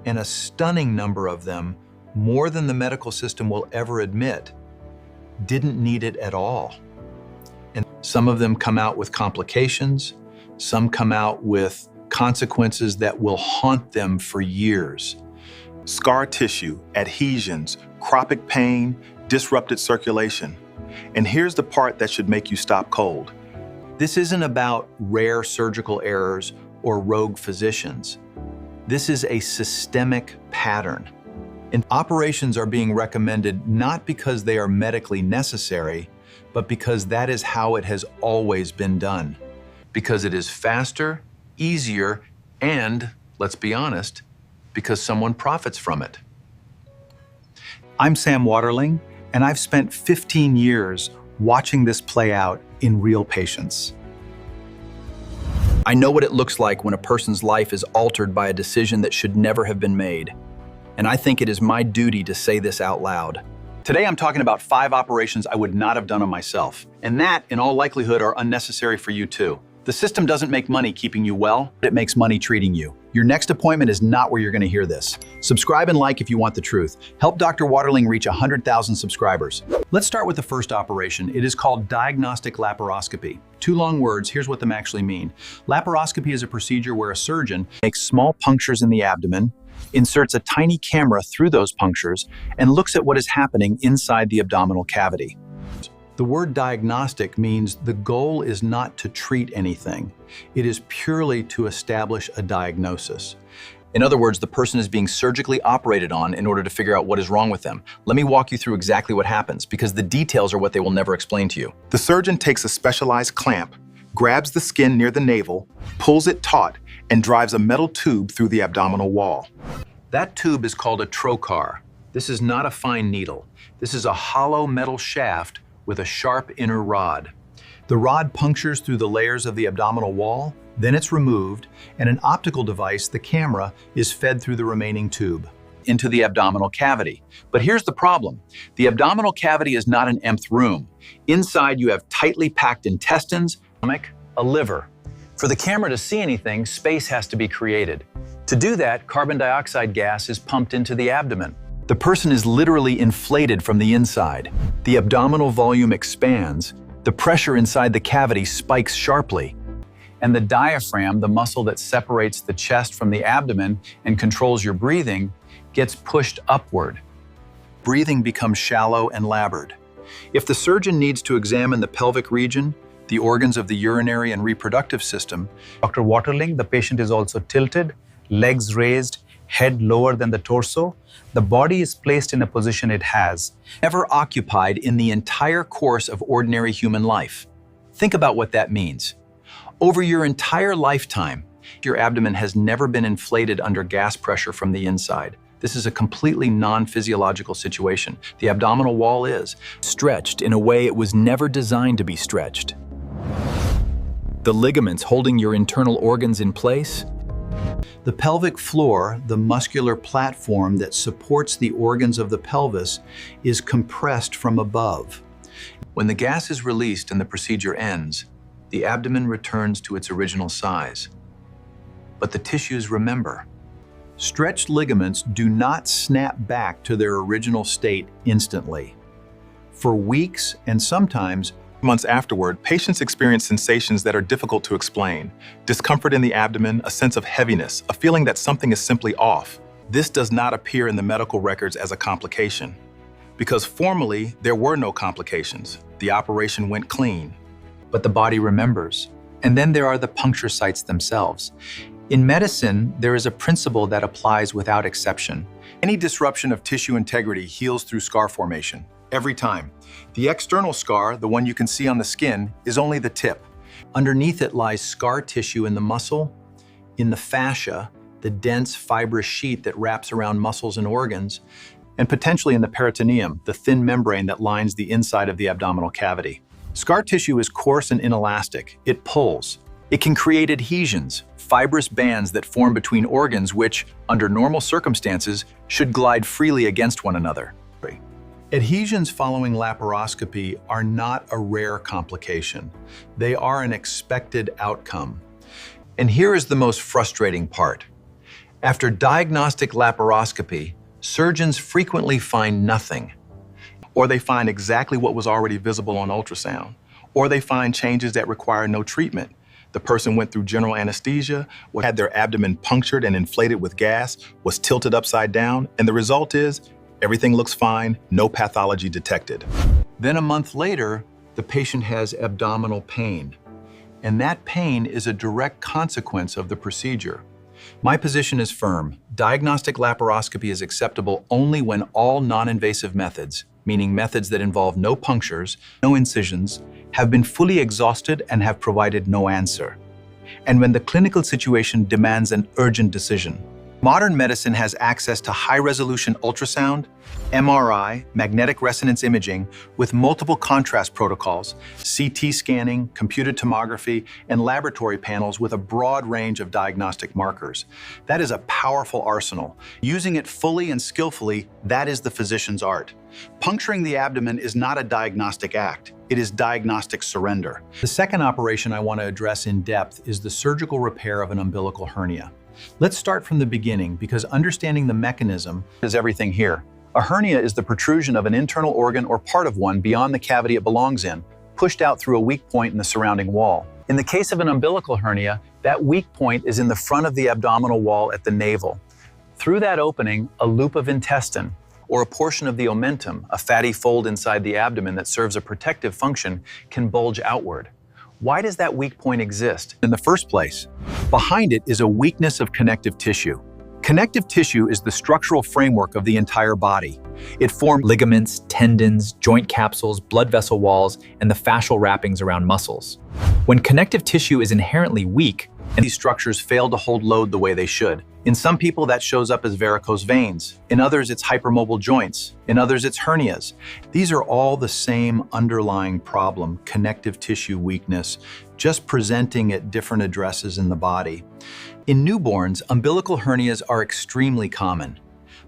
and a stunning number of them, more than the medical system will ever admit, didn't need it at all. And some of them come out with complications, some come out with consequences that will haunt them for years. Scar tissue, adhesions, chronic pain, disrupted circulation. And here's the part that should make you stop cold. This isn't about rare surgical errors or rogue physicians. This is a systemic pattern. And operations are being recommended not because they are medically necessary, but because that is how it has always been done. Because it is faster, easier, and, let's be honest, because someone profits from it. I'm Sam Waterling, and I've spent 15 years watching this play out in real patients. I know what it looks like when a person's life is altered by a decision that should never have been made. And I think it is my duty to say this out loud. Today I'm talking about 5 operations I would not have done on myself. And that, in all likelihood, are unnecessary for you too. The system doesn't make money keeping you well, but it makes money treating you. Your next appointment is not where you're going to hear this. Subscribe and like if you want the truth. Help Dr. Waterling reach 100,000 subscribers. Let's start with the first operation. It is called diagnostic laparoscopy. 2 long words, here's what them actually mean. Laparoscopy is a procedure where a surgeon makes small punctures in the abdomen, inserts a tiny camera through those punctures, and looks at what is happening inside the abdominal cavity. The word diagnostic means the goal is not to treat anything. It is purely to establish a diagnosis. In other words, the person is being surgically operated on in order to figure out what is wrong with them. Let me walk you through exactly what happens, because the details are what they will never explain to you. The surgeon takes a specialized clamp, grabs the skin near the navel, pulls it taut, and drives a metal tube through the abdominal wall. That tube is called a trocar. This is not a fine needle. This is a hollow metal shaft with a sharp inner rod. The rod punctures through the layers of the abdominal wall, then it's removed, and an optical device, the camera, is fed through the remaining tube into the abdominal cavity. But here's the problem. The abdominal cavity is not an empty room. Inside you have tightly packed intestines, stomach, a liver. For the camera to see anything, space has to be created. To do that, carbon dioxide gas is pumped into the abdomen. The person is literally inflated from the inside. The abdominal volume expands, the pressure inside the cavity spikes sharply, and the diaphragm, the muscle that separates the chest from the abdomen and controls your breathing, gets pushed upward. Breathing becomes shallow and labored. If the surgeon needs to examine the pelvic region, the organs of the urinary and reproductive system, Dr. Waterling, the patient is also tilted, legs raised, head lower than the torso. The body is placed in a position it has never occupied in the entire course of ordinary human life. Think about what that means. Over your entire lifetime, your abdomen has never been inflated under gas pressure from the inside. This is a completely non-physiological situation. The abdominal wall is stretched in a way it was never designed to be stretched. The ligaments holding your internal organs in place. The pelvic floor, the muscular platform that supports the organs of the pelvis, is compressed from above. When the gas is released and the procedure ends, the abdomen returns to its original size. But the tissues remember. Stretched ligaments do not snap back to their original state instantly. For weeks and sometimes months afterward, patients experience sensations that are difficult to explain. Discomfort in the abdomen, a sense of heaviness, a feeling that something is simply off. This does not appear in the medical records as a complication. Because formally, there were no complications. The operation went clean. But the body remembers. And then there are the puncture sites themselves. In medicine, there is a principle that applies without exception. Any disruption of tissue integrity heals through scar formation. Every time. The external scar, the one you can see on the skin, is only the tip. Underneath it lies scar tissue in the muscle, in the fascia, the dense fibrous sheet that wraps around muscles and organs, and potentially in the peritoneum, the thin membrane that lines the inside of the abdominal cavity. Scar tissue is coarse and inelastic. It pulls. It can create adhesions, fibrous bands that form between organs which, under normal circumstances, should glide freely against one another. Adhesions following laparoscopy are not a rare complication. They are an expected outcome. And here is the most frustrating part. After diagnostic laparoscopy, surgeons frequently find nothing. Or they find exactly what was already visible on ultrasound. Or they find changes that require no treatment. The person went through general anesthesia, had their abdomen punctured and inflated with gas, was tilted upside down, and the result is everything looks fine, no pathology detected. Then a month later, the patient has abdominal pain. And that pain is a direct consequence of the procedure. My position is firm. Diagnostic laparoscopy is acceptable only when all non-invasive methods, meaning methods that involve no punctures, no incisions, have been fully exhausted and have provided no answer. And when the clinical situation demands an urgent decision. Modern medicine has access to high-resolution ultrasound, MRI, magnetic resonance imaging, with multiple contrast protocols, CT scanning, computed tomography, and laboratory panels with a broad range of diagnostic markers. That is a powerful arsenal. Using it fully and skillfully, that is the physician's art. Puncturing the abdomen is not a diagnostic act. It is diagnostic surrender. The second operation I want to address in depth is the surgical repair of an umbilical hernia. Let's start from the beginning because understanding the mechanism is everything here. A hernia is the protrusion of an internal organ or part of one beyond the cavity it belongs in, pushed out through a weak point in the surrounding wall. In the case of an umbilical hernia, that weak point is in the front of the abdominal wall at the navel. Through that opening, a loop of intestine, or a portion of the omentum, a fatty fold inside the abdomen that serves a protective function, can bulge outward. Why does that weak point exist in the first place? Behind it is a weakness of connective tissue. Connective tissue is the structural framework of the entire body. It forms ligaments, tendons, joint capsules, blood vessel walls, and the fascial wrappings around muscles. When connective tissue is inherently weak, and these structures fail to hold load the way they should. In some people, that shows up as varicose veins. In others, it's hypermobile joints. In others, it's hernias. These are all the same underlying problem, connective tissue weakness, just presenting at different addresses in the body. In newborns, umbilical hernias are extremely common.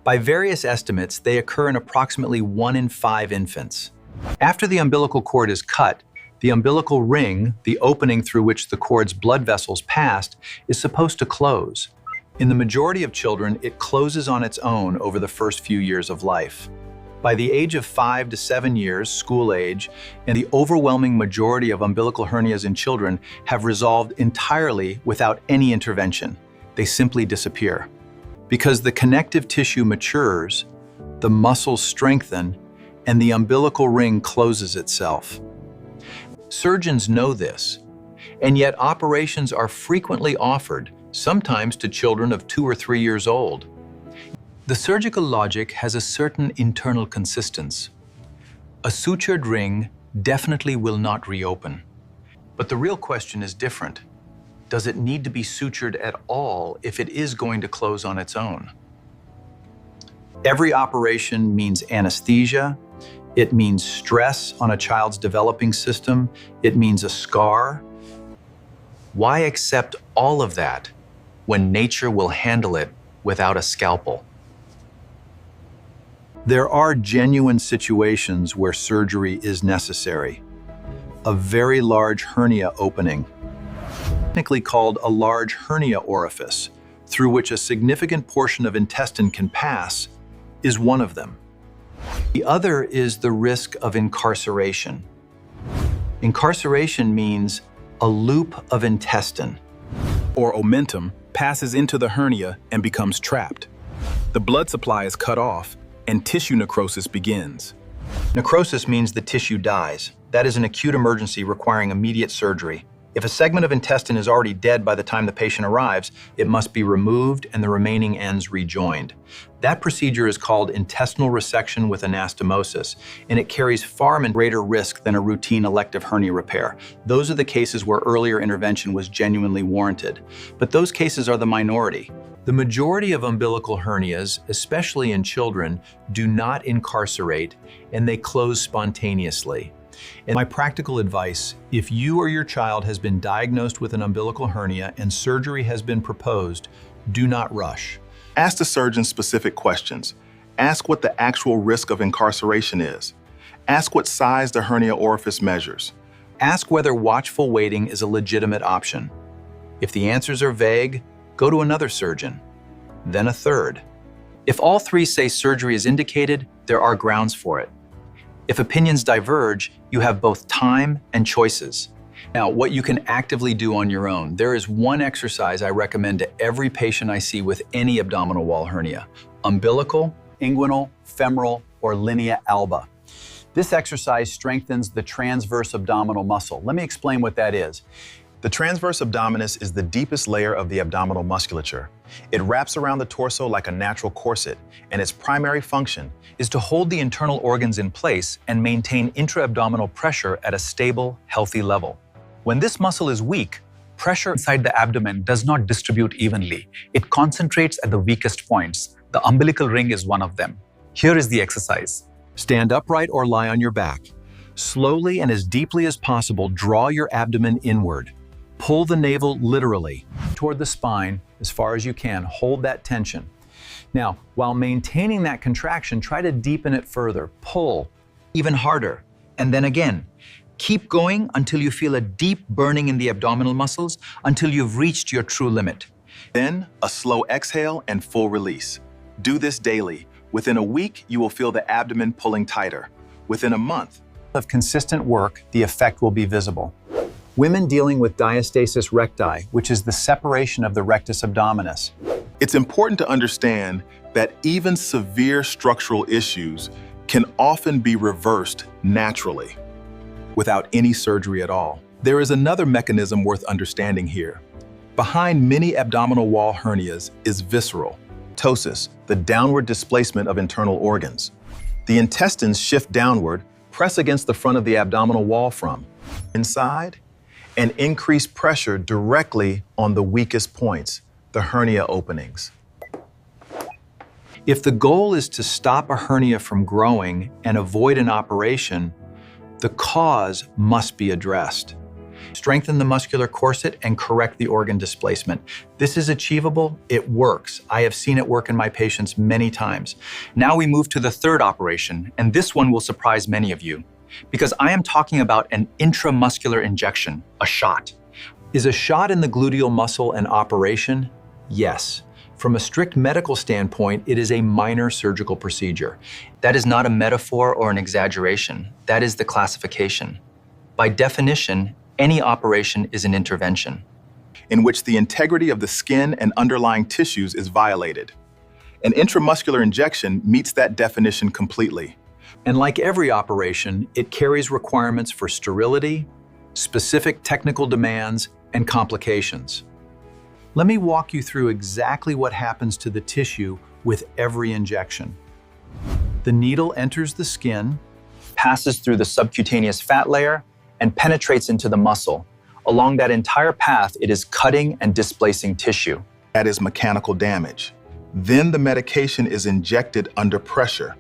By various estimates, they occur in approximately 1 in 5 infants. After the umbilical cord is cut, the umbilical ring, the opening through which the cord's blood vessels passed, is supposed to close. In the majority of children, it closes on its own over the first few years of life. By the age of 5 to 7 years, school age, and the overwhelming majority of umbilical hernias in children have resolved entirely without any intervention. They simply disappear. Because the connective tissue matures, the muscles strengthen, and the umbilical ring closes itself. Surgeons know this, and yet operations are frequently offered, sometimes to children of 2 or 3 years old. The surgical logic has a certain internal consistence. A sutured ring definitely will not reopen. But the real question is different. Does it need to be sutured at all if it is going to close on its own? Every operation means anesthesia. It means stress on a child's developing system. It means a scar. Why accept all of that when nature will handle it without a scalpel? There are genuine situations where surgery is necessary. A very large hernia opening, technically called a large hernia orifice, through which a significant portion of intestine can pass, is one of them. The other is the risk of incarceration. Incarceration means a loop of intestine, Or omentum passes into the hernia and becomes trapped. The blood supply is cut off and tissue necrosis begins. Necrosis means the tissue dies. That is an acute emergency requiring immediate surgery. If a segment of intestine is already dead by the time the patient arrives, it must be removed and the remaining ends rejoined. That procedure is called intestinal resection with anastomosis, and it carries far greater risk than a routine elective hernia repair. Those are the cases where earlier intervention was genuinely warranted. But those cases are the minority. The majority of umbilical hernias, especially in children, do not incarcerate, and they close spontaneously. And my practical advice, if you or your child has been diagnosed with an umbilical hernia and surgery has been proposed, do not rush. Ask the surgeon specific questions. Ask what the actual risk of incarceration is. Ask what size the hernia orifice measures. Ask whether watchful waiting is a legitimate option. If the answers are vague, go to another surgeon. then a third. If all three say surgery is indicated, there are grounds for it. If opinions diverge, you have both time and choices. Now, what you can actively do on your own, there is one exercise I recommend to every patient I see with any abdominal wall hernia: umbilical, inguinal, femoral, or linea alba. This exercise strengthens the transverse abdominal muscle. Let me explain what that is. The transverse abdominis is the deepest layer of the abdominal musculature. It wraps around the torso like a natural corset, and its primary function Is to hold the internal organs in place and maintain intra-abdominal pressure at a stable, healthy level. When this muscle is weak, pressure inside the abdomen does not distribute evenly. It concentrates at the weakest points. The umbilical ring is one of them. Here is the exercise. Stand upright or lie on your back. Slowly and as deeply as possible, draw your abdomen inward. Pull the navel literally toward the spine as far as you can. Hold that tension. Now, while maintaining that contraction, try to deepen it further. Pull even harder, and then again. Keep going until you feel a deep burning in the abdominal muscles, until you've reached your true limit. Then, a slow exhale and full release. Do this daily. Within a week, you will feel the abdomen pulling tighter. Within a month Of consistent work, the effect will be visible. Women dealing with diastasis recti, which is the separation of the rectus abdominis. it's important to understand that even severe structural issues can often be reversed naturally without any surgery at all. There is another mechanism worth understanding here. Behind many abdominal wall hernias is visceral ptosis, the downward displacement of internal organs. The intestines shift downward, press against the front of the abdominal wall from inside, and increase pressure directly on the weakest points, the hernia openings. If the goal is to stop a hernia from growing and avoid an operation, the cause must be addressed. Strengthen the muscular corset and correct the organ displacement. This is achievable, it works. I have seen it work in my patients many times. Now we move to the third operation, and this one will surprise many of you, because I am talking about an intramuscular injection, a shot. Is a shot in the gluteal muscle an operation? Yes. From a strict medical standpoint, it is a minor surgical procedure. That is not a metaphor or an exaggeration. That is the classification. By definition, any operation is an intervention. In which the integrity of the skin and underlying tissues is violated. An intramuscular injection meets that definition completely. And like every operation, it carries requirements for sterility, specific technical demands, and complications. Let me walk you through exactly what happens to the tissue with every injection. The needle enters the skin, passes through the subcutaneous fat layer, and penetrates into the muscle. Along that entire path, it is cutting and displacing tissue. That is mechanical damage. Then the medication is injected under pressure.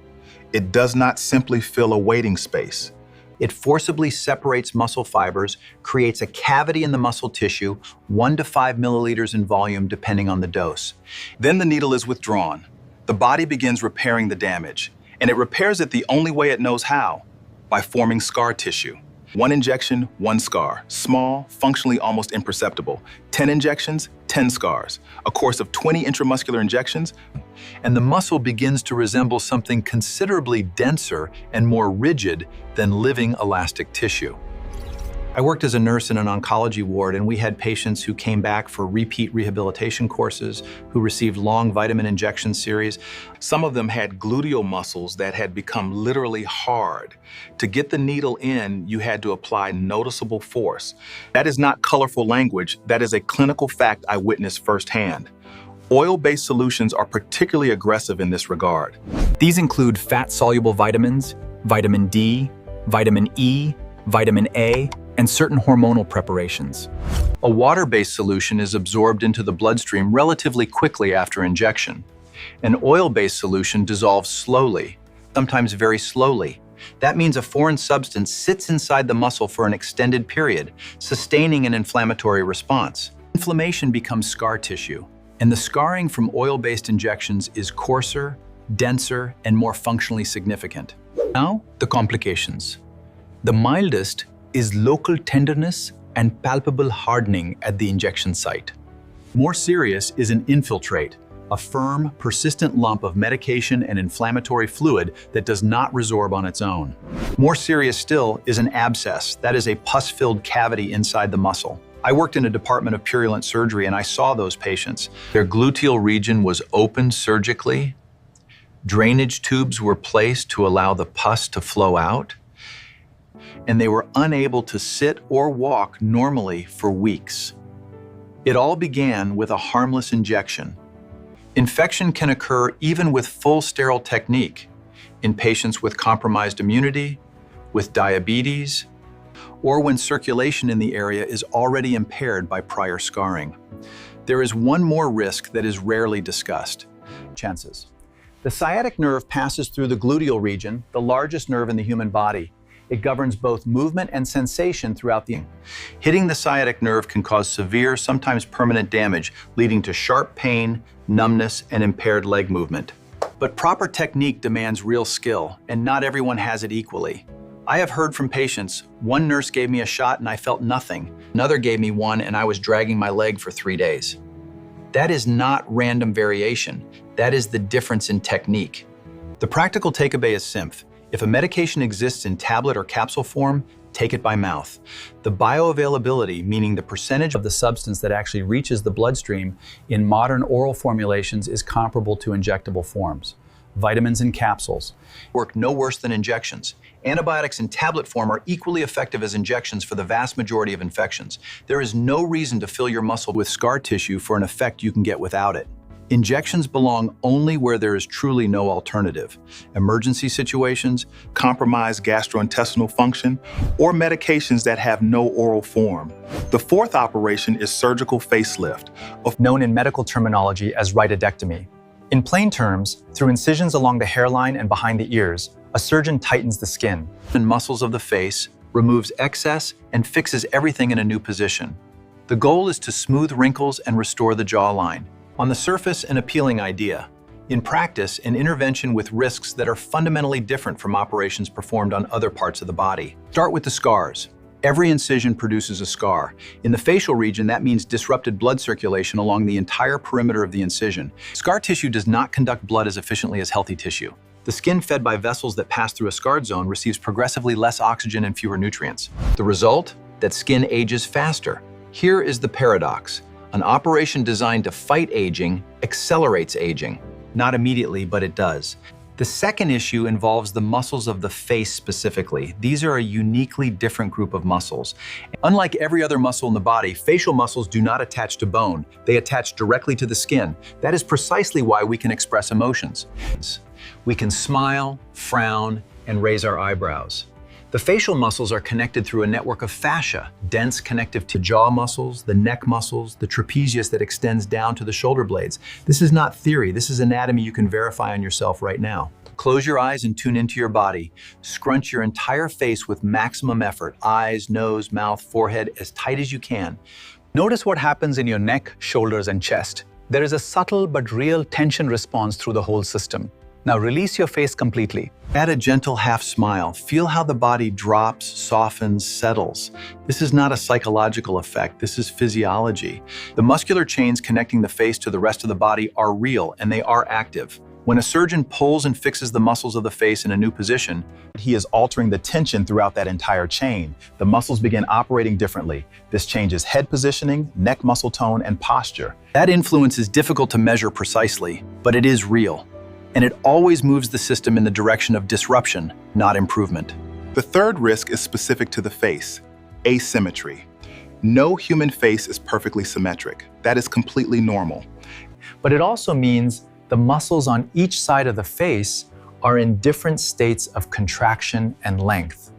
It does not simply fill a waiting space. It forcibly separates muscle fibers, creates a cavity in the muscle tissue, 1 to 5 milliliters in volume depending on the dose. Then the needle is withdrawn. The body begins repairing the damage, and it repairs it the only way it knows how, by forming scar tissue. 1 injection, 1 scar. Small, functionally almost imperceptible. 10 injections, 10 scars. A course of 20 intramuscular injections, and the muscle begins to resemble something considerably denser and more rigid than living elastic tissue. I worked as a nurse in an oncology ward, and we had patients who came back for repeat rehabilitation courses, who received long vitamin injection series. Some of them had gluteal muscles that had become literally hard. To get the needle in, you had to apply noticeable force. That is not colorful language. That is a clinical fact I witnessed firsthand. Oil-based solutions are particularly aggressive in this regard. These include fat-soluble vitamins, vitamin D, vitamin E, vitamin A, and certain hormonal preparations. A water-based solution is absorbed into the bloodstream relatively quickly after injection. An oil-based solution dissolves slowly, sometimes very slowly. That means a foreign substance sits inside the muscle for an extended period, sustaining an inflammatory response. Inflammation becomes scar tissue, and the scarring from oil-based injections is coarser, denser, and more functionally significant. Now, the complications. The mildest is local tenderness and palpable hardening at the injection site. More serious is an infiltrate, a firm, persistent lump of medication and inflammatory fluid that does not resorb on its own. More serious still is an abscess. That is a pus-filled cavity inside the muscle. I worked in a department of purulent surgery and I saw those patients. Their gluteal region was opened surgically. Drainage tubes were placed to allow the pus to flow out. And they were unable to sit or walk normally for weeks. It all began with a harmless injection. Infection can occur even with full sterile technique in patients with compromised immunity, with diabetes, or when circulation in the area is already impaired by prior scarring. There is one more risk that is rarely discussed. Chances. The sciatic nerve passes through the gluteal region, the largest nerve in the human body. It governs both movement and sensation throughout the. Hitting the sciatic nerve can cause severe, sometimes permanent damage, leading to sharp pain, numbness, and impaired leg movement. But proper technique demands real skill, and not everyone has it equally. I have heard from patients, one nurse gave me a shot and I felt nothing. Another gave me one and I was dragging my leg for 3 days. That is not random variation. That is the difference in technique. The practical takeaway is simple. If a medication exists in tablet or capsule form, take it by mouth. The bioavailability, meaning the percentage of the substance that actually reaches the bloodstream in modern oral formulations, is comparable to injectable forms. Vitamins in capsules work no worse than injections. Antibiotics in tablet form are equally effective as injections for the vast majority of infections. There is no reason to fill your muscle with scar tissue for an effect you can get without it. Injections belong only where there is truly no alternative. Emergency situations, compromised gastrointestinal function, or medications that have no oral form. The fourth operation is surgical facelift, known in medical terminology as rhytidectomy. In plain terms, through incisions along the hairline and behind the ears, a surgeon tightens the skin and muscles of the face, removes excess, and fixes everything in a new position. The goal is to smooth wrinkles and restore the jawline. On the surface, an appealing idea. In practice, an intervention with risks that are fundamentally different from operations performed on other parts of the body. Start with the scars. Every incision produces a scar. In the facial region, that means disrupted blood circulation along the entire perimeter of the incision. Scar tissue does not conduct blood as efficiently as healthy tissue. The skin fed by vessels that pass through a scarred zone receives progressively less oxygen and fewer nutrients. The result? That skin ages faster. Here is the paradox. An operation designed to fight aging accelerates aging. Not immediately, but it does. The second issue involves the muscles of the face specifically. These are a uniquely different group of muscles. Unlike every other muscle in the body, facial muscles do not attach to bone. They attach directly to the skin. That is precisely why we can express emotions. We can smile, frown, and raise our eyebrows. The facial muscles are connected through a network of fascia, dense connective to jaw muscles, the neck muscles, the trapezius that extends down to the shoulder blades. This is not theory, this is anatomy you can verify on yourself right now. Close your eyes and tune into your body. Scrunch your entire face with maximum effort, eyes, nose, mouth, forehead, as tight as you can. Notice what happens in your neck, shoulders, and chest. There is a subtle but real tension response through the whole system. Now release your face completely. Add a gentle half smile. Feel how the body drops, softens, settles. This is not a psychological effect, this is physiology. The muscular chains connecting the face to the rest of the body are real and they are active. When a surgeon pulls and fixes the muscles of the face in a new position, he is altering the tension throughout that entire chain. The muscles begin operating differently. This changes head positioning, neck muscle tone, and posture. That influence is difficult to measure precisely, but it is real. And it always moves the system in the direction of disruption, not improvement. The third risk is specific to the face, asymmetry. No human face is perfectly symmetric. That is completely normal. But it also means the muscles on each side of the face are in different states of contraction and length.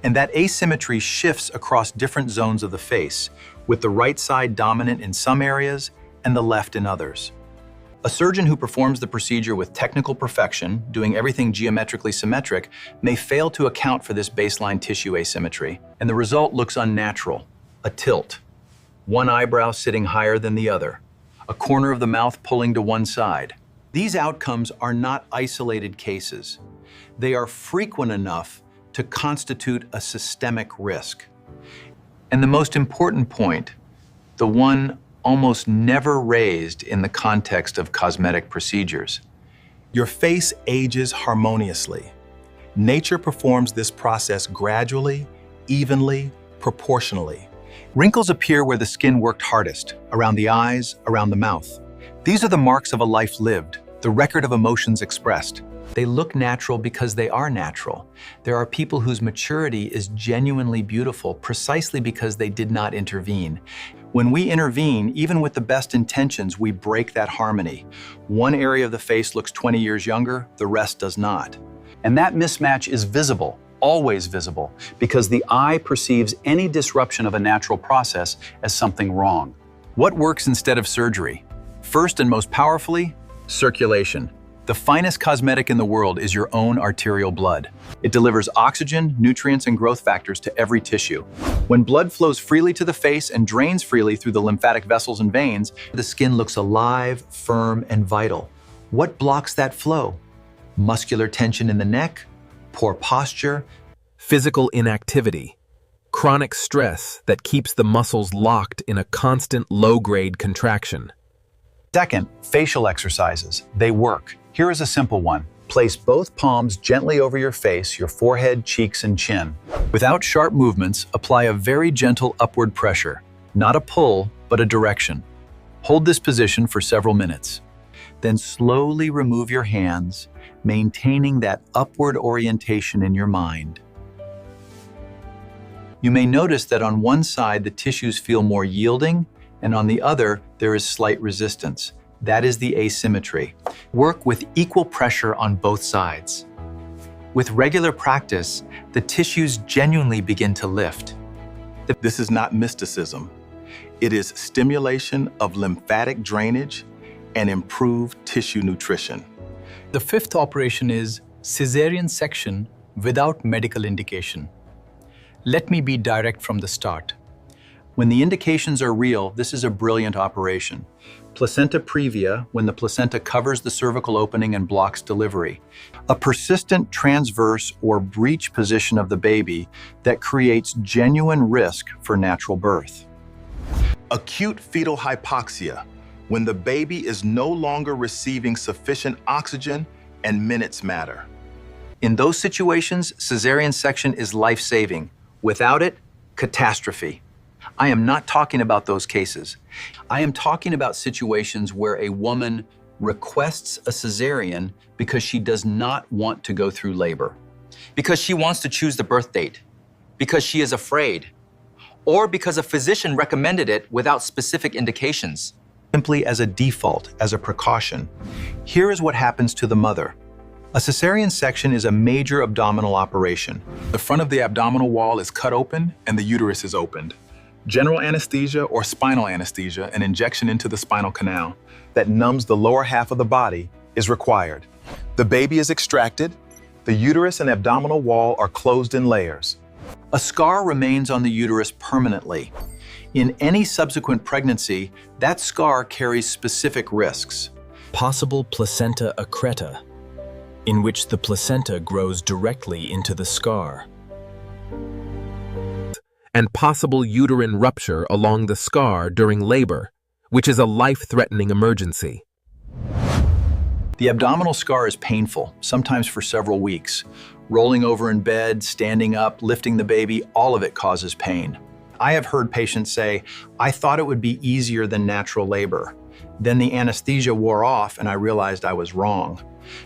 And that asymmetry shifts across different zones of the face, with the right side dominant in some areas and the left in others. A surgeon who performs the procedure with technical perfection, doing everything geometrically symmetric, may fail to account for this baseline tissue asymmetry, and the result looks unnatural. A tilt, one eyebrow sitting higher than the other, a corner of the mouth pulling to one side. These outcomes are not isolated cases. They are frequent enough to constitute a systemic risk. And the most important point, the one almost never raised in the context of cosmetic procedures. Your face ages harmoniously. Nature performs this process gradually, evenly, proportionally. Wrinkles appear where the skin worked hardest, around the eyes, around the mouth. These are the marks of a life lived, the record of emotions expressed. They look natural because they are natural. There are people whose maturity is genuinely beautiful precisely because they did not intervene. When we intervene, even with the best intentions, we break that harmony. One area of the face looks 20 years younger, the rest does not. And that mismatch is visible, always visible, because the eye perceives any disruption of a natural process as something wrong. What works instead of surgery? First and most powerfully, circulation. The finest cosmetic in the world is your own arterial blood. It delivers oxygen, nutrients, and growth factors to every tissue. When blood flows freely to the face and drains freely through the lymphatic vessels and veins, the skin looks alive, firm, and vital. What blocks that flow? Muscular tension in the neck, poor posture, physical inactivity, chronic stress that keeps the muscles locked in a constant low-grade contraction. Second, facial exercises. They work. Here is a simple one. Place both palms gently over your face, your forehead, cheeks, and chin. Without sharp movements, apply a very gentle upward pressure. Not a pull, but a direction. Hold this position for several minutes. Then slowly remove your hands, maintaining that upward orientation in your mind. You may notice that on one side the tissues feel more yielding, and on the other there is slight resistance. That is the asymmetry. Work with equal pressure on both sides. With regular practice, the tissues genuinely begin to lift. This is not mysticism. It is stimulation of lymphatic drainage and improved tissue nutrition. The fifth operation is cesarean section without medical indication. Let me be direct from the start. When the indications are real, this is a brilliant operation. Placenta previa, when the placenta covers the cervical opening and blocks delivery. A persistent transverse or breech position of the baby that creates genuine risk for natural birth. Acute fetal hypoxia, when the baby is no longer receiving sufficient oxygen and minutes matter. In those situations, cesarean section is life-saving. Without it, catastrophe. I am not talking about those cases. I am talking about situations where a woman requests a cesarean because she does not want to go through labor, because she wants to choose the birth date, because she is afraid, or because a physician recommended it without specific indications. Simply as a default, as a precaution. Here is what happens to the mother. A cesarean section is a major abdominal operation. The front of the abdominal wall is cut open and the uterus is opened. General anesthesia or spinal anesthesia, an injection into the spinal canal that numbs the lower half of the body, is required. The baby is extracted. The uterus and abdominal wall are closed in layers. A scar remains on the uterus permanently. In any subsequent pregnancy, that scar carries specific risks. Possible placenta accreta, in which the placenta grows directly into the scar. And possible uterine rupture along the scar during labor, which is a life-threatening emergency. The abdominal scar is painful, sometimes for several weeks. Rolling over in bed, standing up, lifting the baby, all of it causes pain. I have heard patients say, I thought it would be easier than natural labor. Then the anesthesia wore off and I realized I was wrong.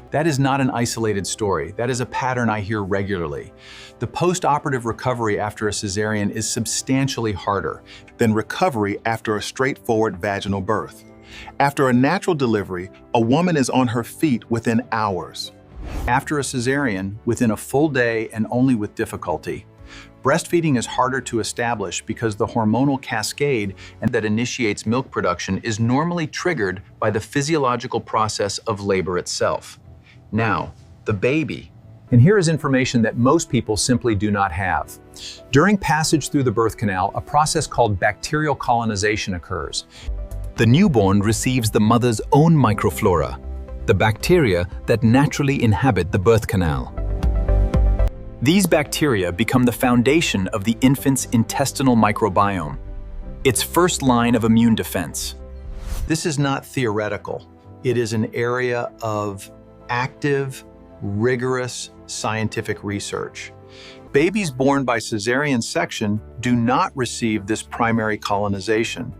That is not an isolated story. That is a pattern I hear regularly. The post-operative recovery after a cesarean is substantially harder than recovery after a straightforward vaginal birth. After a natural delivery, a woman is on her feet within hours. After a cesarean, within a full day and only with difficulty. Breastfeeding is harder to establish because the hormonal cascade that initiates milk production is normally triggered by the physiological process of labor itself. Now, the baby. And here is information that most people simply do not have. During passage through the birth canal, a process called bacterial colonization occurs. The newborn receives the mother's own microflora, the bacteria that naturally inhabit the birth canal. These bacteria become the foundation of the infant's intestinal microbiome. its first line of immune defense. This is not theoretical. It is an area of active, rigorous scientific research. Babies born by cesarean section do not receive this primary colonization.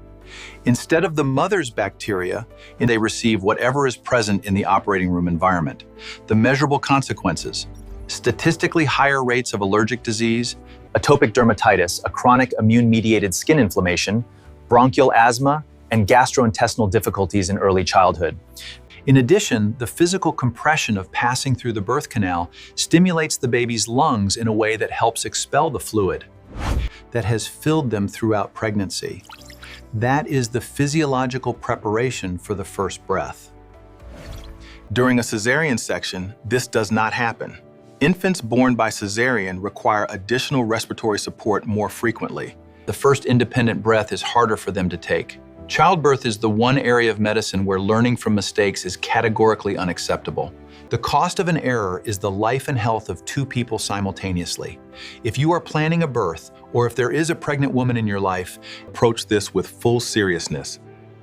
Instead of the mother's bacteria, they receive whatever is present in the operating room environment. The measurable consequences: statistically higher rates of allergic disease, Atopic dermatitis, a chronic immune-mediated skin inflammation, bronchial asthma, and gastrointestinal difficulties in early childhood. In addition, the physical compression of passing through the birth canal stimulates the baby's lungs in a way that helps expel the fluid that has filled them throughout pregnancy. That is the physiological preparation for the first breath. During a cesarean section, this does not happen. Infants born by cesarean require additional respiratory support more frequently. The first independent breath is harder for them to take. Childbirth is the one area of medicine where learning from mistakes is categorically unacceptable. The cost of an error is the life and health of two people simultaneously. If you are planning a birth, or if there is a pregnant woman in your life, Approach this with full seriousness.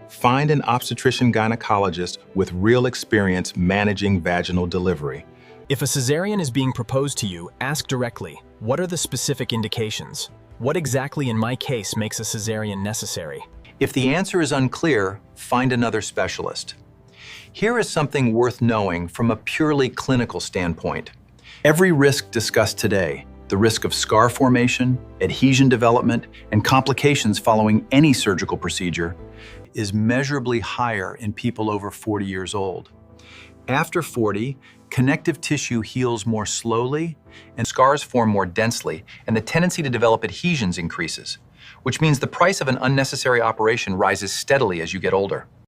Find an obstetrician-gynecologist with real experience managing vaginal delivery. If a cesarean is being proposed to you, ask directly, what are the specific indications? What exactly in my case makes a cesarean necessary? if the answer is unclear, find another specialist. Here is something worth knowing from a purely clinical standpoint. Every risk discussed today, the risk of scar formation, adhesion development, and complications following any surgical procedure, is measurably higher in people over 40 years old. After 40, connective tissue heals more slowly and scars form more densely, and the tendency to develop adhesions increases, which means the price of an unnecessary operation rises steadily as you get older.